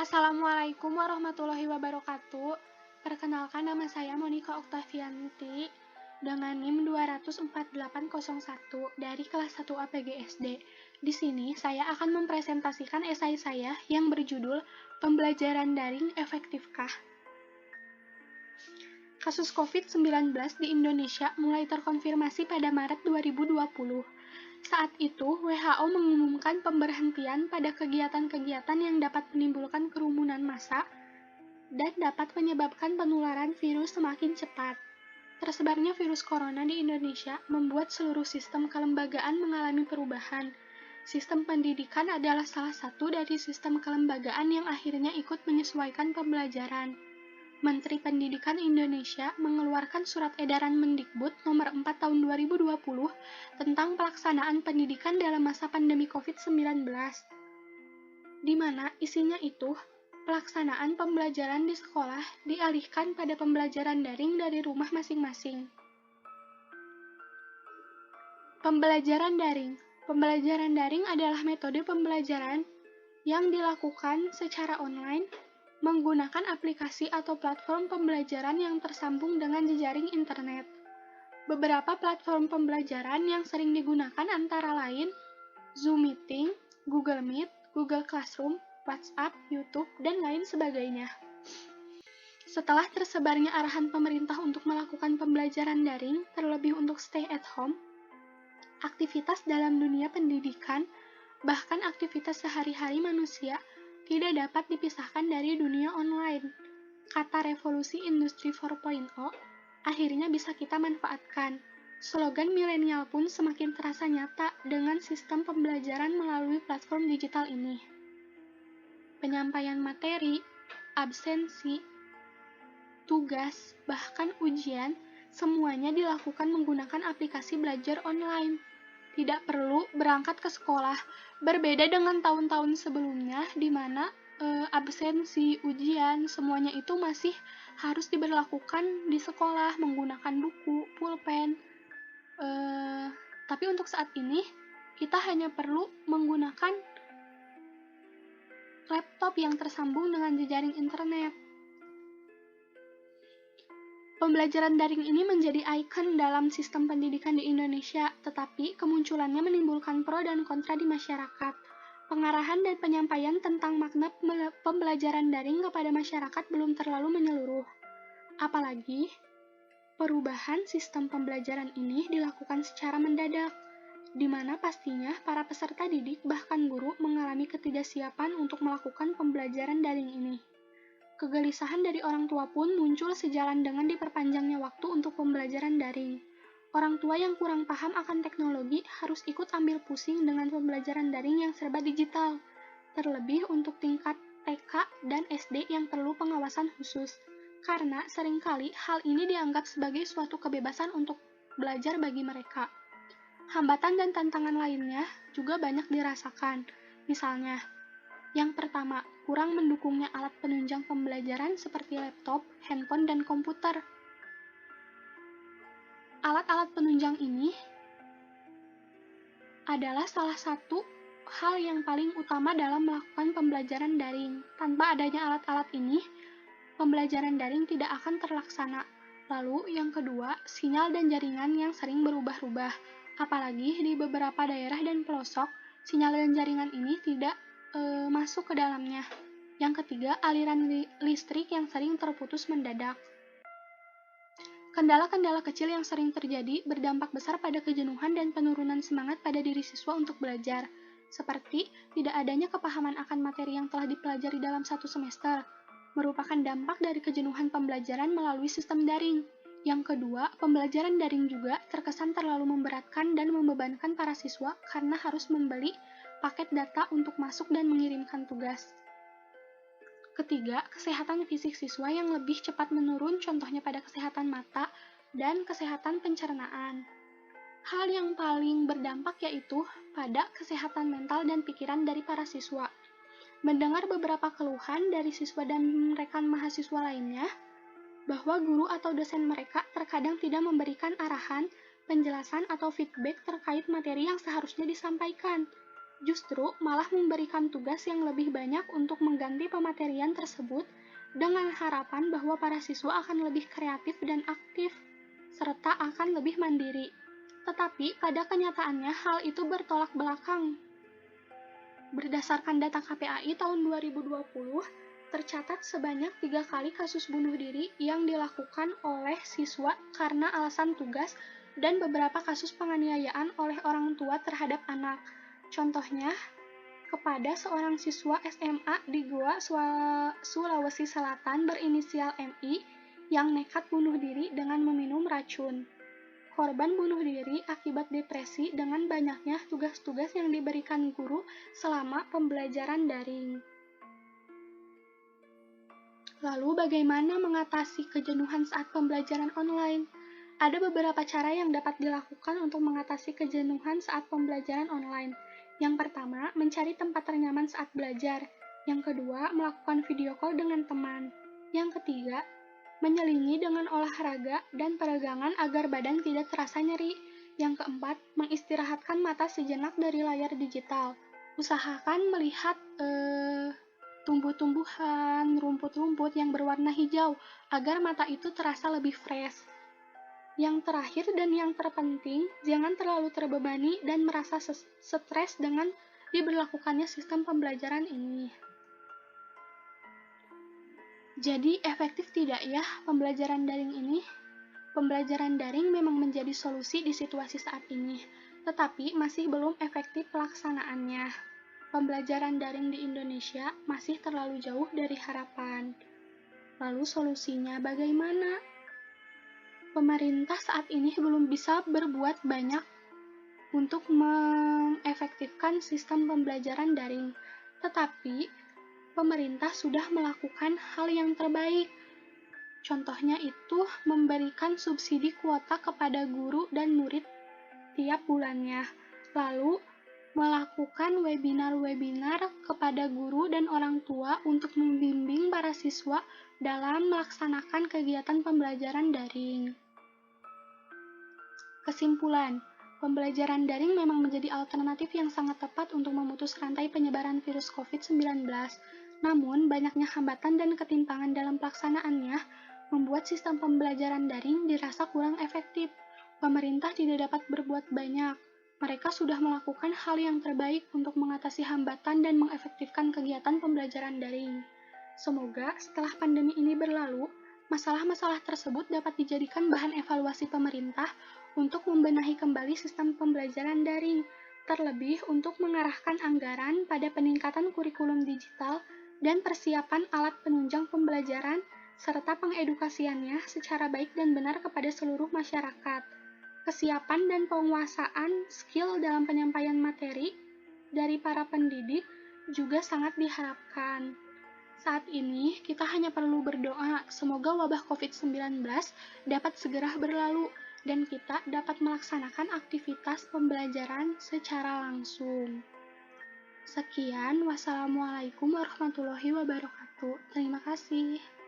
Assalamualaikum warahmatullahi wabarakatuh. Perkenalkan, nama saya Monica Oktavianti dengan NIM 24801 dari kelas 1 APGSD. Di sini saya akan mempresentasikan esai saya yang berjudul Pembelajaran Daring Efektifkah? Kasus COVID-19 di Indonesia mulai terkonfirmasi pada Maret 2020. Saat itu, WHO mengumumkan pemberhentian pada kegiatan-kegiatan yang dapat menimbulkan kerumunan massa dan dapat menyebabkan penularan virus semakin cepat. Tersebarnya virus corona di Indonesia membuat seluruh sistem kelembagaan mengalami perubahan. Sistem pendidikan adalah salah satu dari sistem kelembagaan yang akhirnya ikut menyesuaikan pembelajaran. Menteri Pendidikan Indonesia mengeluarkan Surat Edaran Mendikbud Nomor 4 Tahun 2020 tentang pelaksanaan pendidikan dalam masa pandemi COVID-19, di mana isinya itu pelaksanaan pembelajaran di sekolah dialihkan pada pembelajaran daring dari rumah masing-masing. Pembelajaran daring. Pembelajaran daring adalah metode pembelajaran yang dilakukan secara online menggunakan aplikasi atau platform pembelajaran yang tersambung dengan jejaring internet. Beberapa platform pembelajaran yang sering digunakan antara lain Zoom Meeting, Google Meet, Google Classroom, WhatsApp, YouTube, dan lain sebagainya. Setelah tersebarnya arahan pemerintah untuk melakukan pembelajaran daring, terlebih untuk stay at home, aktivitas dalam dunia pendidikan, bahkan aktivitas sehari-hari manusia, tidak dapat dipisahkan dari dunia online. Kata revolusi industri 4.0 akhirnya bisa kita manfaatkan. Slogan milenial pun semakin terasa nyata dengan sistem pembelajaran melalui platform digital ini. Penyampaian materi, absensi, tugas, bahkan ujian, semuanya dilakukan menggunakan aplikasi belajar online. Tidak perlu berangkat ke sekolah, berbeda dengan tahun-tahun sebelumnya di mana absensi, ujian, semuanya itu masih harus diberlakukan di sekolah menggunakan buku, pulpen. Tapi untuk saat ini, kita hanya perlu menggunakan laptop yang tersambung dengan jejaring internet. Pembelajaran daring ini menjadi ikon dalam sistem pendidikan di Indonesia, tetapi kemunculannya menimbulkan pro dan kontra di masyarakat. Pengarahan dan penyampaian tentang makna pembelajaran daring kepada masyarakat belum terlalu menyeluruh. Apalagi, perubahan sistem pembelajaran ini dilakukan secara mendadak, di mana pastinya para peserta didik bahkan guru mengalami ketidaksiapan untuk melakukan pembelajaran daring ini. Kegelisahan dari orang tua pun muncul sejalan dengan diperpanjangnya waktu untuk pembelajaran daring. Orang tua yang kurang paham akan teknologi harus ikut ambil pusing dengan pembelajaran daring yang serba digital, terlebih untuk tingkat TK dan SD yang perlu pengawasan khusus, karena seringkali hal ini dianggap sebagai suatu kebebasan untuk belajar bagi mereka. Hambatan dan tantangan lainnya juga banyak dirasakan, misalnya, yang pertama, kurang mendukungnya alat penunjang pembelajaran seperti laptop, handphone, dan komputer. Alat-alat penunjang ini adalah salah satu hal yang paling utama dalam melakukan pembelajaran daring. Tanpa adanya alat-alat ini, pembelajaran daring tidak akan terlaksana. Lalu, yang kedua, sinyal dan jaringan yang sering berubah-ubah. Apalagi di beberapa daerah dan pelosok, sinyal dan jaringan ini tidak masuk ke dalamnya. Yang ketiga, aliran listrik yang sering terputus mendadak. Kendala-kendala kecil yang sering terjadi berdampak besar pada kejenuhan dan penurunan semangat pada diri siswa untuk belajar, seperti tidak adanya kepahaman akan materi yang telah dipelajari dalam satu semester, merupakan dampak dari kejenuhan pembelajaran melalui sistem daring. Yang kedua, pembelajaran daring juga terkesan terlalu memberatkan dan membebankan para siswa karena harus membeli paket data untuk masuk dan mengirimkan tugas. Ketiga, kesehatan fisik siswa yang lebih cepat menurun, contohnya pada kesehatan mata dan kesehatan pencernaan. Hal yang paling berdampak yaitu pada kesehatan mental dan pikiran dari para siswa. Mendengar beberapa keluhan dari siswa dan rekan mahasiswa lainnya, bahwa guru atau dosen mereka terkadang tidak memberikan arahan, penjelasan, atau feedback terkait materi yang seharusnya disampaikan. justru malah memberikan tugas yang lebih banyak untuk mengganti pematerian tersebut dengan harapan bahwa para siswa akan lebih kreatif dan aktif, serta akan lebih mandiri. Tetapi pada kenyataannya hal itu bertolak belakang. Berdasarkan data KPAI tahun 2020, tercatat sebanyak 3 kali kasus bunuh diri yang dilakukan oleh siswa karena alasan tugas dan beberapa kasus penganiayaan oleh orang tua terhadap anak. Contohnya, kepada seorang siswa SMA di Goa, Sulawesi Selatan berinisial MI yang nekat bunuh diri dengan meminum racun. Korban bunuh diri akibat depresi dengan banyaknya tugas-tugas yang diberikan guru selama pembelajaran daring. Lalu bagaimana mengatasi kejenuhan saat pembelajaran online? Ada beberapa cara yang dapat dilakukan untuk mengatasi kejenuhan saat pembelajaran online. Yang pertama, mencari tempat ternyaman saat belajar. Yang kedua, melakukan video call dengan teman. Yang ketiga, menyelingi dengan olahraga dan peregangan agar badan tidak terasa nyeri. Yang keempat, mengistirahatkan mata sejenak dari layar digital. Usahakan melihat tumbuh-tumbuhan, rumput-rumput yang berwarna hijau agar mata itu terasa lebih fresh. Yang terakhir dan yang terpenting, jangan terlalu terbebani dan merasa stres dengan diberlakukannya sistem pembelajaran ini. Jadi, efektif tidak ya pembelajaran daring ini? Pembelajaran daring memang menjadi solusi di situasi saat ini, tetapi masih belum efektif pelaksanaannya. Pembelajaran daring di Indonesia masih terlalu jauh dari harapan. Lalu solusinya bagaimana? Pemerintah saat ini belum bisa berbuat banyak untuk mengefektifkan sistem pembelajaran daring, tetapi pemerintah sudah melakukan hal yang terbaik. Contohnya itu memberikan subsidi kuota kepada guru dan murid tiap bulannya. Lalu melakukan webinar-webinar kepada guru dan orang tua untuk membimbing para siswa dalam melaksanakan kegiatan pembelajaran daring. Kesimpulan, pembelajaran daring memang menjadi alternatif yang sangat tepat untuk memutus rantai penyebaran virus COVID-19. Namun, banyaknya hambatan dan ketimpangan dalam pelaksanaannya membuat sistem pembelajaran daring dirasa kurang efektif. Pemerintah tidak dapat berbuat banyak. Mereka sudah melakukan hal yang terbaik untuk mengatasi hambatan dan mengefektifkan kegiatan pembelajaran daring. Semoga setelah pandemi ini berlalu, masalah-masalah tersebut dapat dijadikan bahan evaluasi pemerintah untuk membenahi kembali sistem pembelajaran daring, terlebih untuk mengarahkan anggaran pada peningkatan kurikulum digital dan persiapan alat penunjang pembelajaran, serta pengedukasiannya secara baik dan benar kepada seluruh masyarakat. Kesiapan dan penguasaan skill dalam penyampaian materi dari para pendidik juga sangat diharapkan. Saat ini, kita hanya perlu berdoa semoga wabah COVID-19 dapat segera berlalu dan kita dapat melaksanakan aktivitas pembelajaran secara langsung. Sekian, wassalamualaikum warahmatullahi wabarakatuh. Terima kasih.